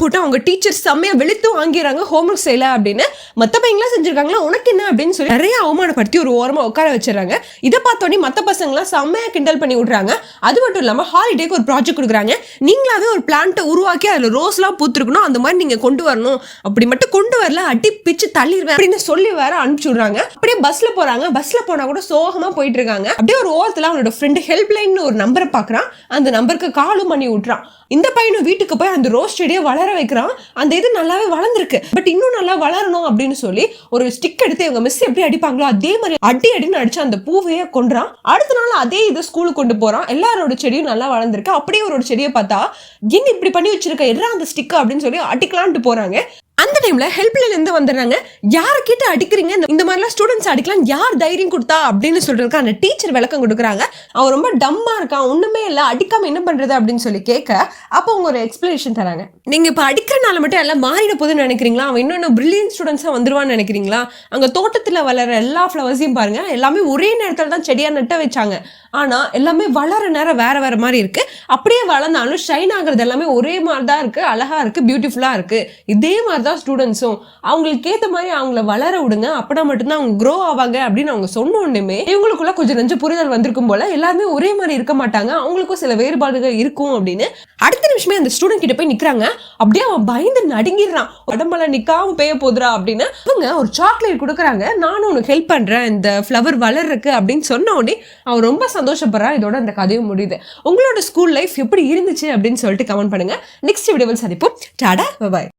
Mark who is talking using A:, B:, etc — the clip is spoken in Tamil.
A: போட்டு அவங்க டீச்சர் செம்மையா வெளுத்து வாங்கிறாங்க ஹோம்ஒர்க் செய்யல அப்படின்னு. மத்த பையங்களா செஞ்சிருக்காங்களா, உனக்கு என்ன அப்படின்னு சொல்லி நிறைய அவமானப்படுத்தி ஒரு ஓரமா உட்கார வச்சிடறாங்க. இதை பார்த்தோன்னே மத்த பசங்களாம் செம்மையா கிண்டல் பண்ணி விடுறாங்க. அது மட்டும் இல்லாம ஹாலிடேக்கு ஒரு ப்ராஜெக்ட் கொடுக்குறாங்க. நீங்களாவே ஒரு பிளான்ட்டை உருவாக்கி அதுல ரோஸ்லாம் பூத்துருக்கணும், அந்த மாதிரி நீங்க கொண்டு வரணும். அப்படி மட்டும் கொண்டு வரல அடி பிச்சு தள்ளிடுவேன் அப்படின்னு சொல்லி வேற அனுப்பிச்சு விடுறாங்க. அப்படியே பஸ்ல போறாங்க. பஸ்ல போனா கூட சோகமா போயிட்டு இருக்காங்க. அப்படியே ஒரு ஓரத்துல அவனோட ஃப்ரெண்ட் ஹெல்ப்லைன் ஒரு நம்பரை பாக்குறான். அந்த நம்பருக்கு காலும் பண்ணி விட்டுறான். இந்த பையனும் வீட்டுக்கு போய் அந்த ரோஸ் செடியை வளர வைக்கிறான். அந்த இது நல்லாவே வளர்ந்துருக்கு. பட் இன்னும் நல்லா வளரணும் அப்படின்னு சொல்லி ஒரு ஸ்டிக் எடுத்து இவங்க மிஸ் எப்படி அடிப்பாங்களோ அதே மாதிரி அடின்னு அடிச்சு அந்த பூவையே கொன்றான். அடுத்த நாள் அதே இது ஸ்கூலுக்கு கொண்டு போறான். எல்லாரோட செடியும் நல்லா வளர்ந்துருக்கு. அப்படியே ஒரு செடியை பார்த்தா என்ன இப்படி பண்ணி வச்சிருக்க, எல்லாம் அந்த ஸ்டிக் அப்படின்னு சொல்லி அடிக்கலான்ட்டு போறாங்க. அந்த டைம்ல ஹெல்ப்லைன்ல இருந்து வந்துடுறாங்க. யாரை கிட்ட அடிக்கிறீங்க, இந்த மாதிரிலாம் ஸ்டூடெண்ட்ஸ் அடிக்கலாம் யார் தைரியம் கொடுத்தா அப்படின்னு சொல்றதுக்கு அந்த டீச்சர் விளக்கம் கொடுக்குறாங்க. அவன் ரொம்ப டம்மா இருக்கான், ஒண்ணுமே இல்லை, அடிக்காம என்ன பண்றது அப்படின்னு சொல்லி கேட்க அப்போ அவங்க ஒரு எக்ஸ்பிளனேஷன் தராங்க. நீங்க இப்ப அடிக்கிறனால மட்டும் எல்லாம் மாறிட போகுதுன்னு நினைக்கிறீங்களா, அவன் இன்னொன்னு பிரில்லியன்ட் ஸ்டூடெண்ட்ஸா வந்துருவான்னு நினைக்கிறீங்களா? அங்க தோட்டத்துல வளர எல்லா ஃப்ளவர்ஸையும் பாருங்க, எல்லாமே ஒரே நேரத்துல தான் செடியா நட்ட வச்சாங்க. ஆனா எல்லாமே வளர நேரம் வேற வேற மாதிரி இருக்கு. அப்படியே வளர்ந்தாலும் ஷைன் ஆகுறது எல்லாமே ஒரே மாதிரி தான் இருக்கு, அழகா இருக்கு, பியூட்டிஃபுல்லா இருக்கு. இதே மாதிரி தான் ஸ்டூடெண்ட்ஸும் அவங்களுக்கு ஏற்ற மாதிரி அவங்கள வளர விடுங்க, அப்பனா மட்டும்தான் அவங்க க்ரோ ஆவாங்க அப்படின்னு அவங்க சொன்ன உடனே இவங்களுக்குள்ள கொஞ்சம் நெஞ்ச புரிதல் வந்திருக்கும் போல. எல்லாருமே ஒரே மாதிரி இருக்க மாட்டாங்க, அவங்களுக்கும் சில வேறுபாடுகள் இருக்கும் அப்படின்னு. அடுத்த நிமிஷமே அந்த ஸ்டூடெண்ட் கிட்ட போய் நிக்கிறாங்க. அப்படியே அவன் பயந்து நடுங்கிடுறான். உடம்பெல்லாம் நிக்காம பெய்ய போதுரா அப்படின்னு. அவங்க ஒரு சாக்லேட் கொடுக்குறாங்க. நானும் உனக்கு ஹெல்ப் பண்றேன் இந்த ஃப்ளவர் வளர்றதுக்கு அப்படின்னு சொன்ன உடனே அவன் ரொம்ப சந்தோஷப்படுறான். இதோட அந்த கதையும் முடியுது. உங்களோட ஸ்கூல் லைஃப் எப்படி இருந்துச்சு அப்படின்னு சொல்லிட்டு கமெண்ட் பண்ணுங்க. நெக்ஸ்ட் வீடியோவில் சந்திப்போம். டாடா, பை.